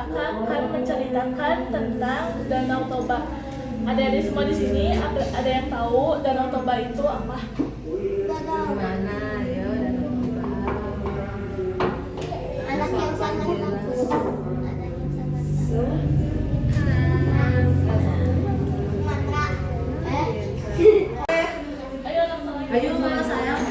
kakak akan menceritakan tentang Danau Toba. Adik-adik semua di sini ada yang tahu Danau Toba itu apa? Gimana? Ayo Danau Toba. Anak yang sangat bagus. Sumatera. Ayo langsung aja. Ayo mama sayang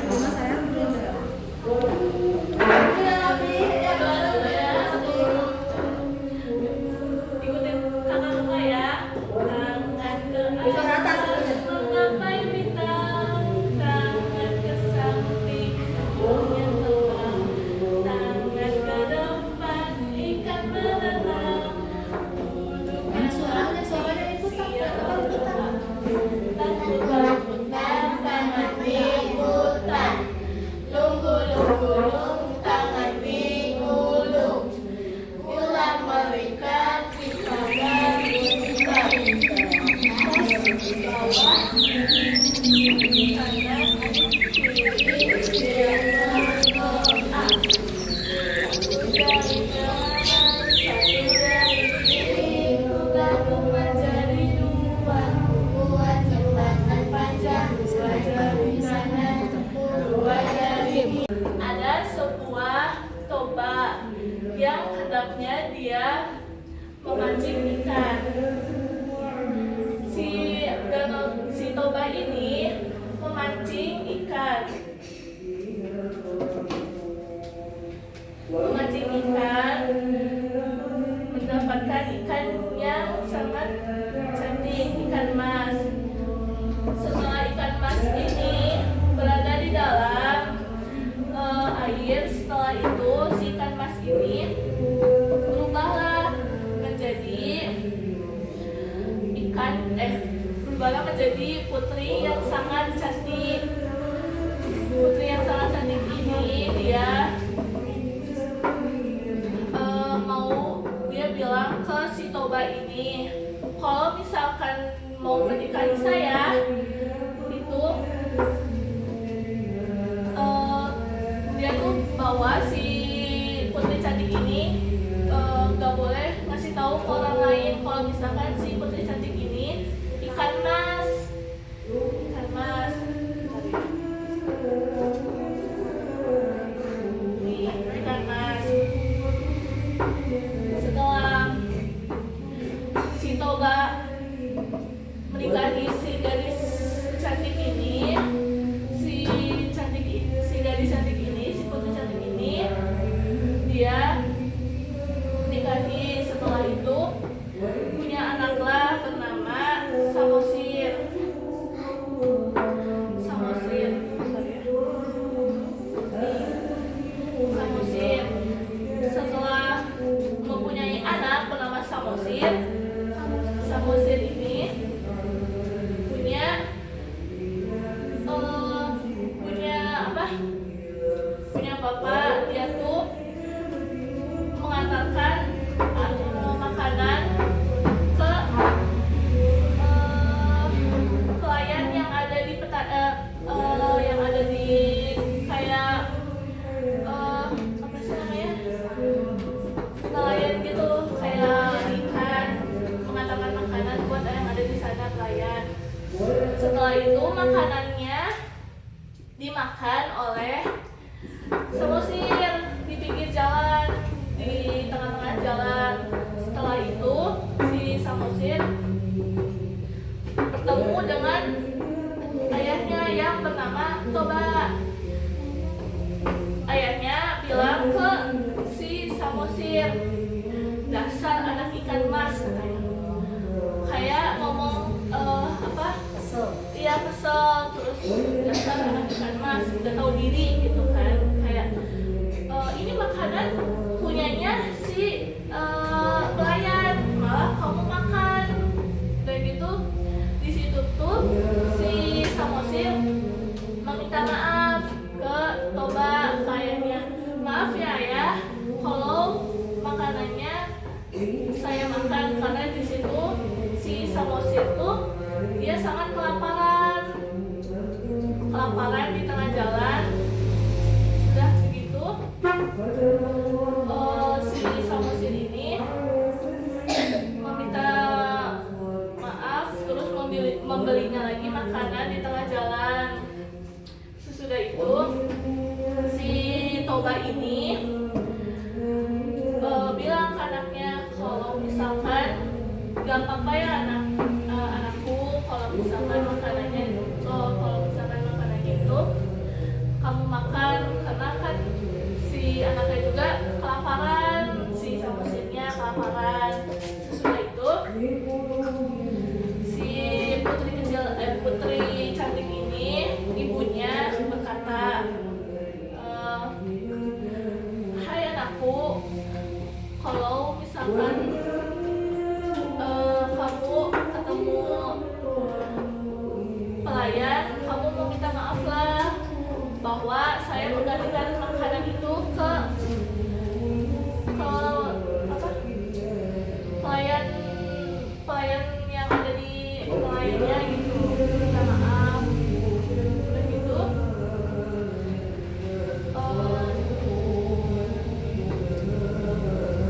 Ikutin kakak-kakak ya. Tangan ke Ke atas. menggapai bintang, tangan ke samping, punya terbang, tangan ke depan, ikan berenang, duduk suaranya ikut tangan ikutan, lunggu-lunggu-lung, tangan digulung, ular merikat di pagar ada sebuah toba yang hendaknya dia memancing ikan. Si toba ini memancing ikan. Mendapatkan ikan yang sangat cantik, ikan mas. Setelah ikan mas ini berada di dalam air, setelah itu si ikan mas ini berubahlah menjadi putri yang sangat cantik. Putri yang sangat cantik ini dia dia bilang ke si toba ini, kalau misalkan mau menikahi saya itu dia tuh bawa si putri cantik ini gak boleh ngasih tahu ke orang lain kalau misalkan si putri cantik ini ikan mas. Setelah si toba menikahi si gadis cantik ini, si gadis cantik ini, si putri cantik ini, dia nikahi. Setelah itu punya anaklah bernama Samosir. Setelah mempunyai anak bernama Samosir ini punya bapak. Dia tuh mengantarkan makanan ke pelayan yang ada di kayak apa sih namanya, nelayan gitu, kayak ikan, mengantarkan makanan buat yang ada di sana, pelayan. Setelah itu makanannya dimakan oleh Samosir di pinggir jalan, di tengah-tengah jalan. Setelah itu si Samosir bertemu dengan ayahnya yang bernama Toba. Ayahnya bilang ke si Samosir, dasar anak ikan mas, katanya. Kayak ngomong kesel, terus dasar anak ikan mas, udah tahu diri gitu kan. Kayak ini makanan punyanya si pelayan, malah kamu makan kayak gitu. Di situ tuh si Samosir meminta maaf ke Toba, ke ayahnya. Maaf ya ayah, kalau makanannya saya makan, karena di situ si Samosir tuh dia sangat kelaparan di tengah jalan. Sudah begitu si Samosir ini misalkan gak apa-apa ya anakku kalau misalkan makanannya itu kamu makan, karena kan si anaknya juga kelaparan, si samosirnya kelaparan. Sesudah itu si putri cantik ini, ibunya berkata, hai anakku, kalau misalkan kamu ketemu pelayan, kamu mau minta maaf lah bahwa saya menggantikan makanan itu ke apa, pelayan yang ada di pelayannya gitu, minta maaf. Udah gitu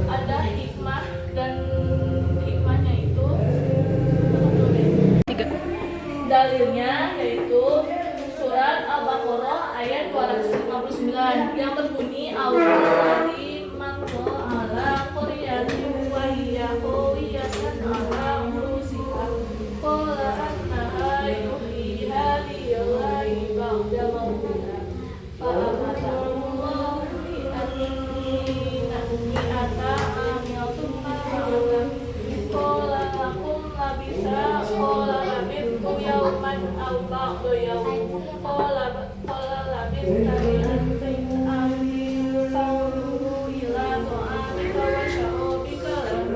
ada hikmah, dan hikmahnya itu dalilnya yaitu surat Al-Baqarah ayat 259 yang berbunyi Alladzi manna ala qaryatin wa hiya qawiyatan ala urusiha qala annaha yuhyiha lillahi ba'da mautiha fa amatahullahu mi'ata amin qala lakum labisa qala labithtu yawman aw ba'da yawm qala labithta mi'atain amin fanzuru ila ta'amika wa syarabika lam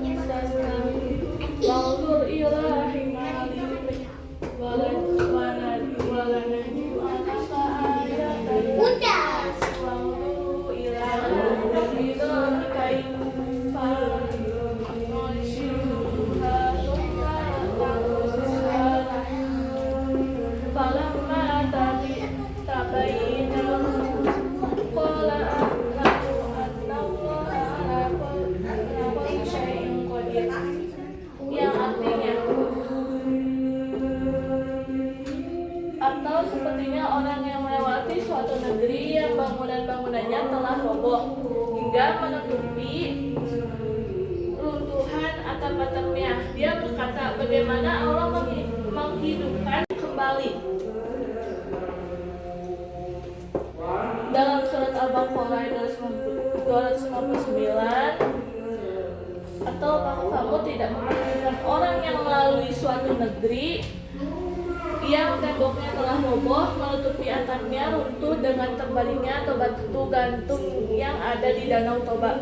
yamsasna wanzur ila himalika walanaju anaka ayatan wanzuru ila ridhal kain yang artinya atau sepertinya orang yang melewati suatu negeri yang bangunan-bangunannya telah roboh hingga menutupi runtuhan atap-atapnya. Dia berkata, bagaimana Allah menghidupkan kembali. Dalam surat Al-Baqarah ayat 259, atau kamu tidak memperhatikan orang yang melalui suatu negeri yang temboknya telah roboh, menutupi atapnya runtuh dengan terbaliknya batu gantung yang ada di Danau Toba.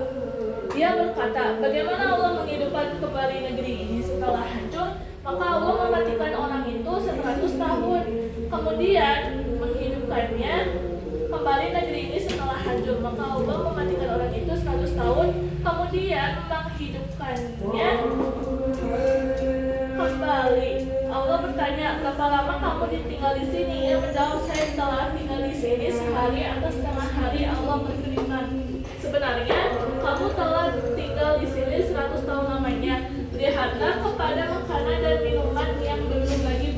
Dia berkata, bagaimana Allah menghidupkan kembali negeri ini setelah hancur? Maka Allah mematikan orang itu 100 tahun, kemudian menghidupkannya kembali negeri ini setelah hancur. Maka Allah mematikan orang itu 100 tahun, kemudian menghidupkannya kembali. Allah bertanya, berapa lama kamu ditinggal di sini? Ia menjawab, saya telah tinggal di sini sehari atau setengah hari. Allah berfirman, sebenarnya kamu telah tinggal di sini 100 tahun lamanya. Lihatlah kepada makanan dan minuman yang belum lagi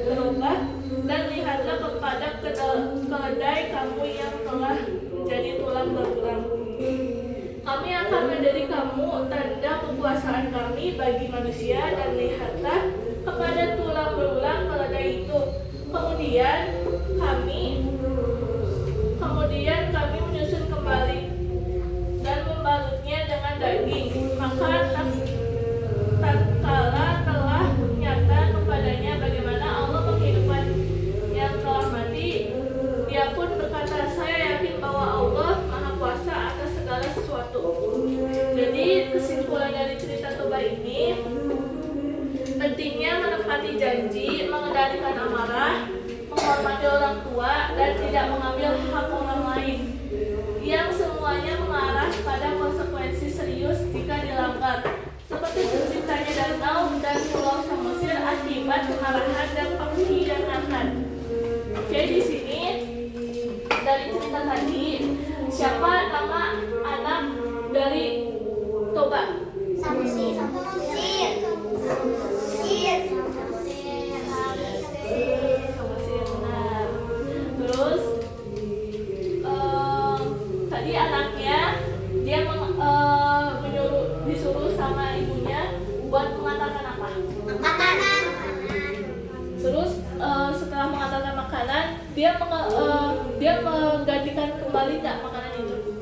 berubah, dan lihatlah kepada keledai kamu yang telah menjadi tulang belulang. Kami akan menjadi kamu tanda kekuasaan kami bagi manusia, dan lihatlah kepada tulang belulang keledai itu. Kemudian kami menyusun kembali dan membalutnya dengan daging. Maka tatkala telah nyata kepadanya bagaimana Allah menghidupkan yang telah mati, dia pun berkata, saya yakin bahwa Allah Maha Kuasa atas segala sesuatu. Jadi kesimpulan dari cerita Toba ini, pentingnya menepati janji, mengendalikan amarah, menghormati orang tua, dan tidak mengambil hak orang lain, yang semuanya mengarah pada konsekuensi serius jika dilanggar, seperti terciptanya danau dan pulau Samosir akibat kemarahan dan pengkhianatan. Oke, di sini dari cerita tadi, siapa nama anak dari Toba? Samosir. Nah, terus tadi anaknya dia disuruh disuruh sama ibunya buat mengantarkan apa? Makanan. Terus setelah mengantarkan makanan, dia menggantikan kembali nggak makanan itu?